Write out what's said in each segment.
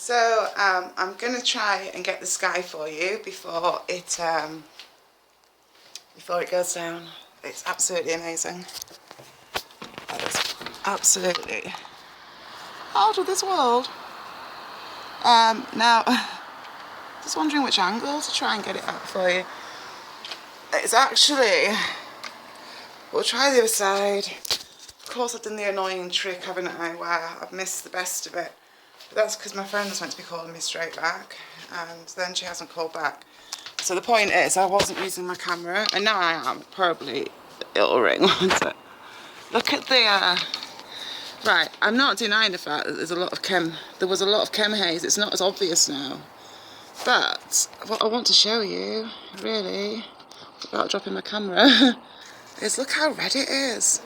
So I'm gonna try and get the sky for you before it goes down. It's absolutely amazing. That is absolutely out of this world. Now, just wondering which angle to try and get it up for you. It's actually, we'll try the other side. Of course I've done the annoying trick, haven't I, where I've missed the best of it. But that's because my friend was meant to be calling me straight back, and then she hasn't called back. So the point is, I wasn't using my camera, and now I am. Probably it'll ring, won't it? Look at the, right, I'm not denying the fact that there was a lot of chem haze. It's not as obvious now. But what I want to show you, really, without dropping my camera, is look how red it is.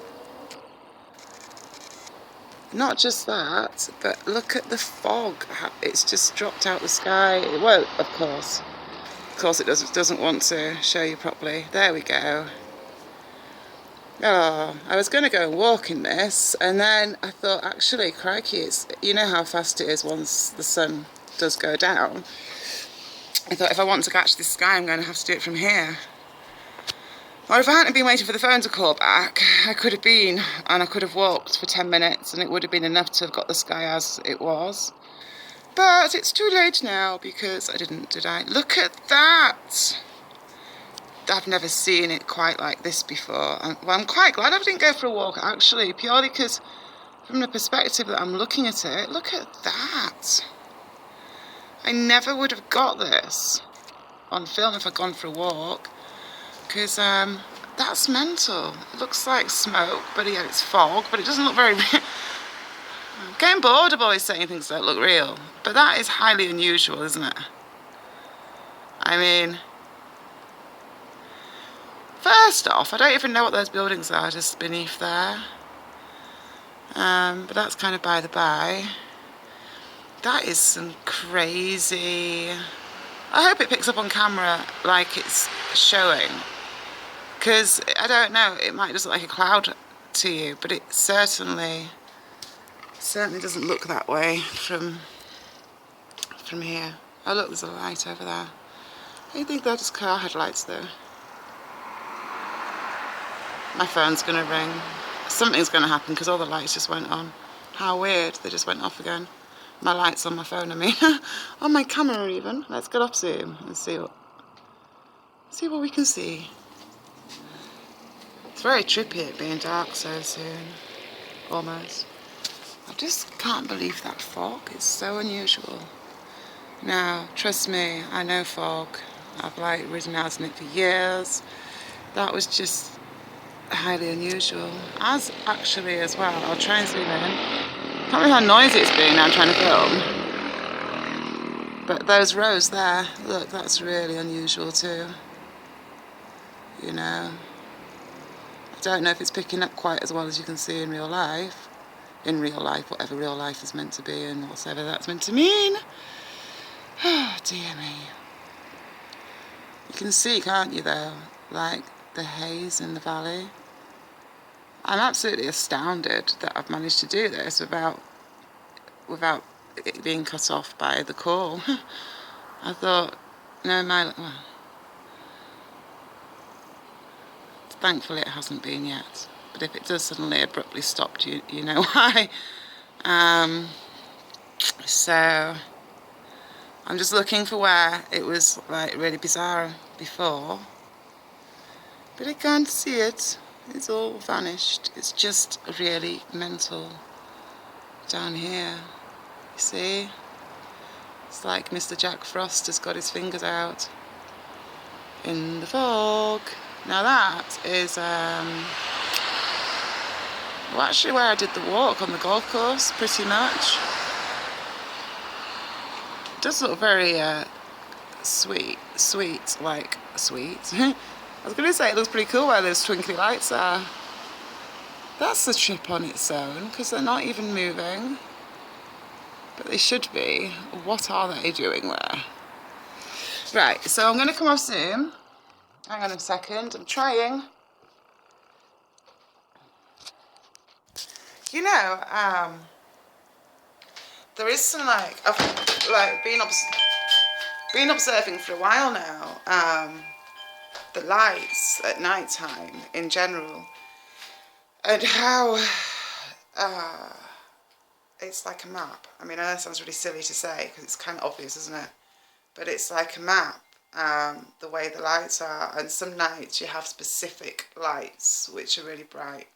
Not just that, but look at the fog. It's just dropped out the sky. It won't, of course. Of course it doesn't want to show you properly. There we go. Oh, I was going to go and walk in this, and then I thought, actually, crikey, you know how fast it is once the sun does go down. I thought, if I want to catch this sky, I'm going to have to do it from here. Or if I hadn't been waiting for the phone to call back, I could have been, and I could have walked for 10 minutes, and it would have been enough to have got the sky as it was. But it's too late now, because I didn't, did I? Look at that! I've never seen it quite like this before. I'm quite glad I didn't go for a walk, actually, purely because from the perspective that I'm looking at it, look at that! I never would have got this on film if I'd gone for a walk. Because that's mental. It looks like smoke, but yeah, it's fog, but it doesn't look very real. I'm getting bored of always saying things that look real, but that is highly unusual, isn't it? I mean, first off, I don't even know what those buildings are just beneath there. But that's kind of by the by. That is some crazy... I hope it picks up on camera like it's showing. Because, I don't know, it might just look like a cloud to you, but it certainly doesn't look that way from here. Oh look, there's a light over there. I think they're just car headlights though. My phone's going to ring. Something's going to happen because all the lights just went on. How weird, they just went off again. My lights on my phone, I mean. On my camera even. Let's get off zoom and see what we can see. It's very trippy it being dark so soon, almost. I just can't believe that fog. It's so unusual. Now, trust me, I know fog. I've ridden out in it for years. That was just highly unusual. As actually as well, I'll try and zoom in. I can't believe how noisy it's being now I'm trying to film. But those rows there, look, that's really unusual too. You know. I don't know if it's picking up quite as well as you can see in real life. In real life, whatever real life is meant to be and whatever that's meant to mean. Oh, dear me. You can see, can't you, though, like the haze in the valley. I'm absolutely astounded that I've managed to do this without it being cut off by the call. I thought, no, well, thankfully it hasn't been yet, but if it does suddenly abruptly stop, you know why. So I'm just looking for where it was like really bizarre before, but I can't see it. It's all vanished. It's just really mental down here. You see? It's like Mr. Jack Frost has got his fingers out in the fog. Now that is well, actually where I did the walk on the golf course, pretty much. It does look very sweet, like sweet. I was going to say it looks pretty cool where those twinkly lights are. That's the trip on its own, because they're not even moving. But they should be. What are they doing there? Right, so I'm going to come off Zoom. Hang on a second, I'm trying. You know, there is some like... Oh, like been observing for a while now, the lights at night time in general, and how it's like a map. I mean, I know that sounds really silly to say because it's kind of obvious, isn't it? But it's like a map, the way the lights are. And some nights you have specific lights which are really bright.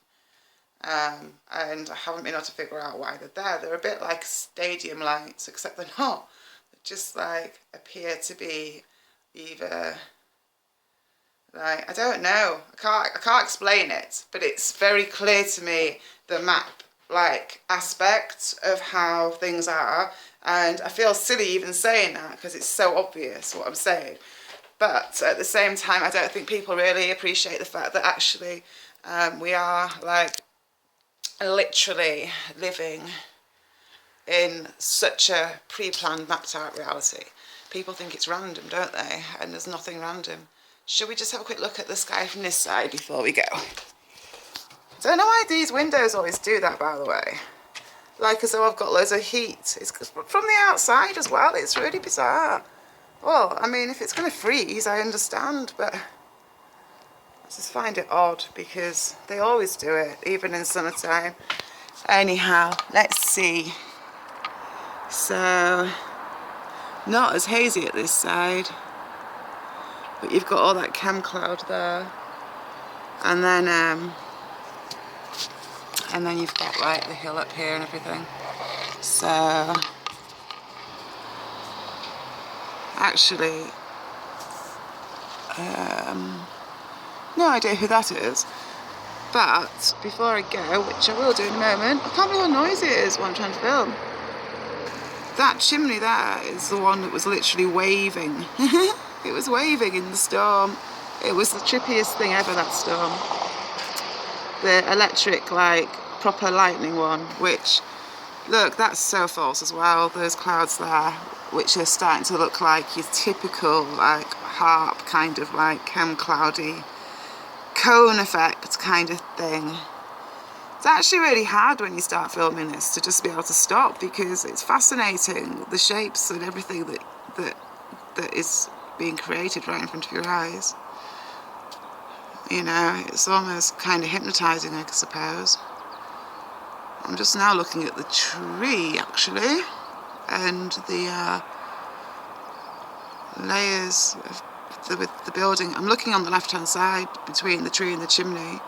And I haven't been able to figure out why they're there. They're a bit like stadium lights, except they're not. They just like appear to be either like, I don't know. I can't explain it, but it's very clear to me the map like aspect of how things are. And I feel silly even saying that because it's so obvious what I'm saying. But at the same time, I don't think people really appreciate the fact that actually we are like literally living in such a pre-planned, mapped out reality. People think it's random, don't they? And there's nothing random. Should we just have a quick look at the sky from this side before we go? I don't know why these windows always do that, by the way. Like as though I've got loads of heat. It's from the outside as well. It's really bizarre. Well, I mean, if it's going to freeze, I understand, but I just find it odd because they always do it, even in summertime. Anyhow, let's see. So, not as hazy at this side, but you've got all that cam cloud there, and then you've got like the hill up here and everything. So, actually, no idea who that is. But before I go, which I will do in a moment, I can't believe how noisy it is while I'm trying to film. That chimney there is the one that was literally waving. It was waving in the storm. It was the trippiest thing ever, that storm. The electric, like, proper lightning one, which, look, that's so false as well. Those clouds there, which are starting to look like your typical, like, harp kind of, like, chem cloudy cone effect kind of thing. It's actually really hard when you start filming this to just be able to stop, because it's fascinating, the shapes and everything that is being created right in front of your eyes. You know, it's almost kind of hypnotizing, I suppose. I'm just now looking at the tree, actually, and the layers of the building. I'm looking on the left-hand side between the tree and the chimney,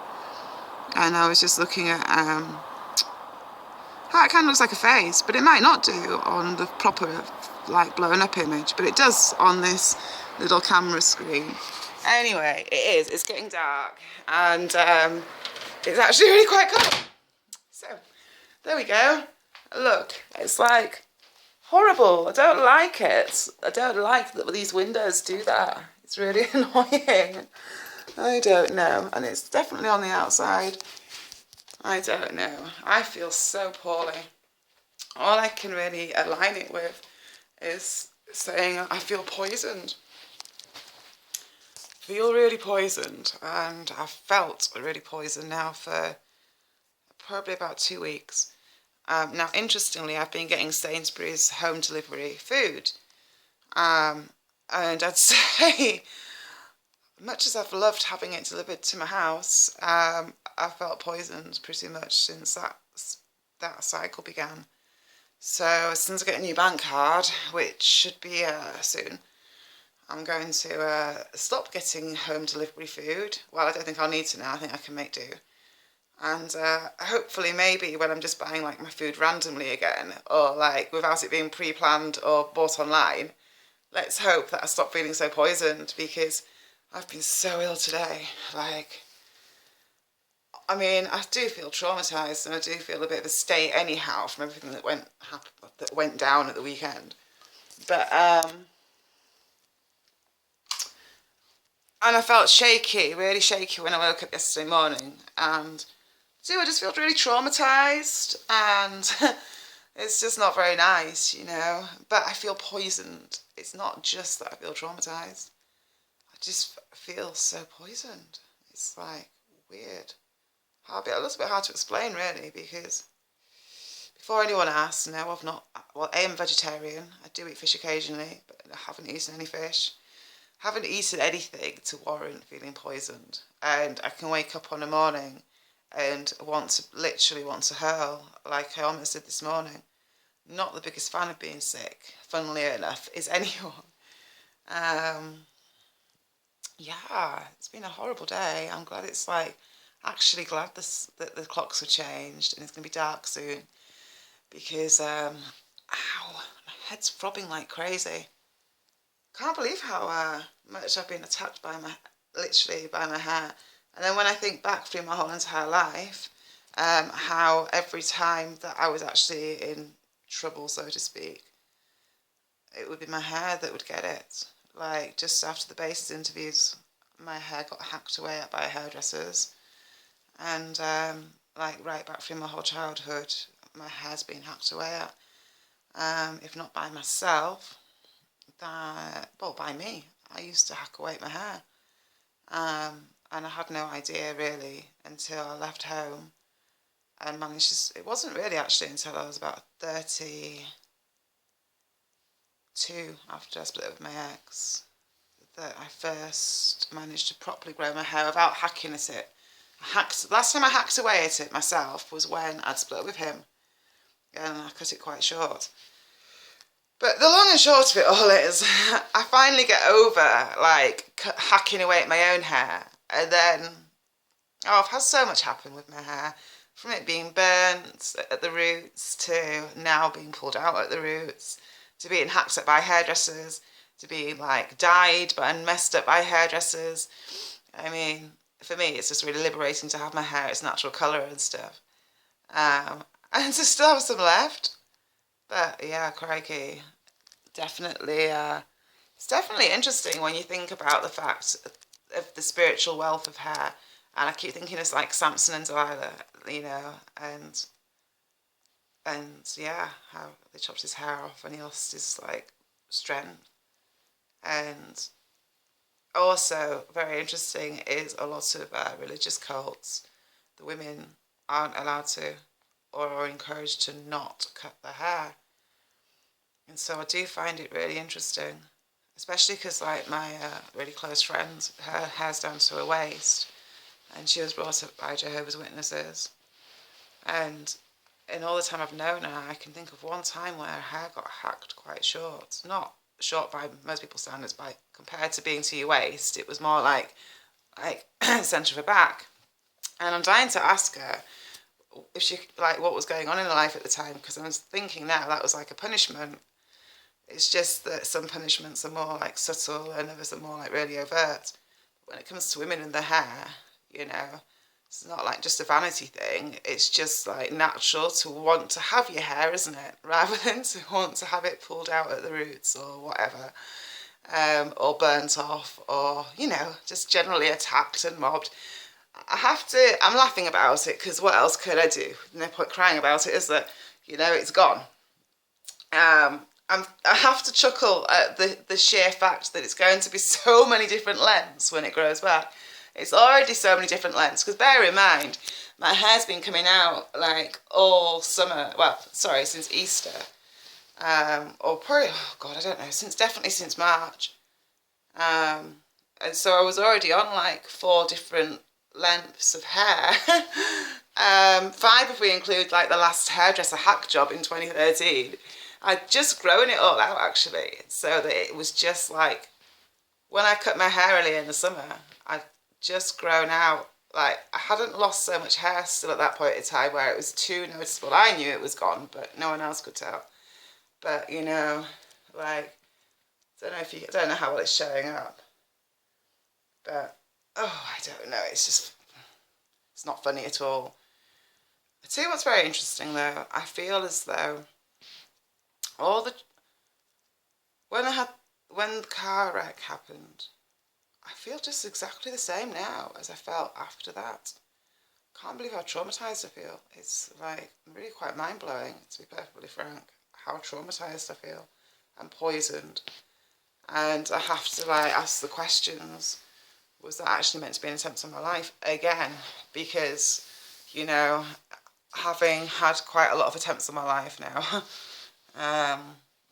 and I was just looking at how it kind of looks like a face, but it might not do on the proper, like, blown up image, but it does on this little camera screen. Anyway, it's getting dark, and it's actually really quite cold. So, there we go. Look, it's like horrible. I don't like it. I don't like that these windows do that. It's really annoying. I don't know. And it's definitely on the outside. I don't know. I feel so poorly. All I can really align it with is saying I feel poisoned. Feel really poisoned. And I've felt really poisoned now for probably about 2 weeks. Now, interestingly, I've been getting Sainsbury's home delivery food. And I'd say, much as I've loved having it delivered to my house, I felt poisoned pretty much since that cycle began. So since I get a new bank card, which should be soon, I'm going to stop getting home delivery food. Well, I don't think I'll need to now. I think I can make do. And hopefully maybe when I'm just buying like my food randomly again, or like without it being pre-planned or bought online, let's hope that I stop feeling so poisoned, because I've been so ill today. Like, I mean, I do feel traumatised, and I do feel a bit of a state anyhow from everything that went down at the weekend. But and I felt shaky, really shaky when I woke up yesterday morning, and I just feel really traumatised, and it's just not very nice, you know. But I feel poisoned. It's not just that I feel traumatised. I just feel so poisoned. It's like weird. A little bit hard to explain, really, because before anyone asks, no, I've not. Well, I am vegetarian. I do eat fish occasionally, but I haven't eaten any fish. Haven't eaten anything to warrant feeling poisoned. And I can wake up on a morning and literally want to hurl, like I almost did this morning. Not the biggest fan of being sick, funnily enough, is anyone. Yeah, it's been a horrible day. I'm glad it's like, actually glad that the clocks have changed and it's going to be dark soon. Because, ow, my head's throbbing like crazy. Can't believe how much I've been attacked literally by my hair. And then when I think back through my whole entire life, how every time that I was actually in trouble, so to speak, it would be my hair that would get it. Like, just after the basis interviews, my hair got hacked away at by hairdressers. And, like, right back through my whole childhood, my hair's been hacked away at. If not by myself, by me. I used to hack away at my hair. And I had no idea, really, until I left home and managed to... It wasn't really, actually, until I was about 32, after I split up with my ex, that I first managed to properly grow my hair without hacking at it. Last time I hacked away at it myself was when I'd split up with him. And I cut it quite short. But the long and short of it all is, I finally get over, like, hacking away at my own hair. And then, I've had so much happen with my hair. From it being burnt at the roots, to now being pulled out at the roots, to being hacked at by hairdressers, to being, like, dyed and messed up by hairdressers. I mean, for me, it's just really liberating to have my hair its natural colour and stuff. And to still have some left. But yeah, crikey, definitely, it's definitely interesting when you think about the fact of the spiritual wealth of hair. And I keep thinking it's like Samson and Delilah, you know, and yeah, how they chopped his hair off and he lost his, like, strength. And also, very interesting is a lot of religious cults. The women aren't allowed to, or are encouraged to not cut their hair. And so I do find it really interesting, especially because, like, my really close friend, her hair's down to her waist, and she was brought up by Jehovah's Witnesses. And in all the time I've known her, I can think of one time where her hair got hacked quite short. Not short by most people's standards, by compared to being to your waist. It was more like centre of her back. And I'm dying to ask her if she, like, what was going on in her life at the time, because I was thinking now that was like a punishment. It's just that some punishments are more, like, subtle and others are more, like, really overt. But when it comes to women and their hair, you know, it's not like just a vanity thing. It's just, like, natural to want to have your hair, isn't it? Rather than to want to have it pulled out at the roots or whatever, or burnt off, or, you know, just generally attacked and mobbed. I'm laughing about it because what else could I do? No point crying about it, is that, you know, it's gone. I have to chuckle at the sheer fact that it's going to be so many different lengths when it grows back. It's already so many different lengths, because bear in mind, my hair's been coming out, like, all summer, well, sorry, since Easter, or probably, oh God, I don't know, definitely since March. And so I was already on, like, 4 different lengths of hair. 5 if we include, like, the last hairdresser hack job in 2013. I'd just grown it all out, actually, so that it was just like, when I cut my hair earlier in the summer, I'd just grown out, like, I hadn't lost so much hair still at that point in time where it was too noticeable. I knew it was gone, but no one else could tell. But, you know, like, I don't know how well it's showing up, but, oh, I don't know, it's not funny at all. I tell you what's very interesting, though. I feel as though when the car wreck happened, I feel just exactly the same now as I felt after that. Can't believe how traumatised I feel. It's, like, really quite mind-blowing, to be perfectly frank, how traumatised I feel and poisoned. And I have to, like, ask the questions, was that actually meant to be an attempt on my life again? Because, you know, having had quite a lot of attempts on my life now.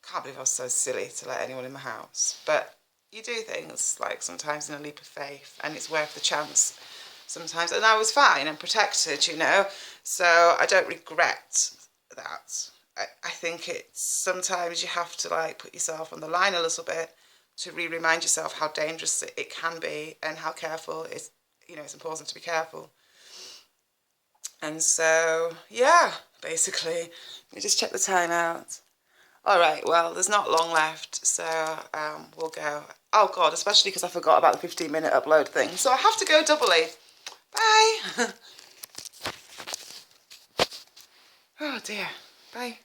Can't believe I was so silly to let anyone in my house. But you do things, like, sometimes in a leap of faith, and it's worth the chance sometimes. And I was fine and protected, you know, so I don't regret that. I think it's sometimes you have to, like, put yourself on the line a little bit to remind yourself how dangerous it can be and how careful it's, you know, it's important to be careful. And so, yeah, basically, let me just check the time out. All right, well, there's not long left, so we'll go. Oh, God, especially because I forgot about the 15-minute upload thing. So I have to go doubly. Bye. Oh, dear. Bye.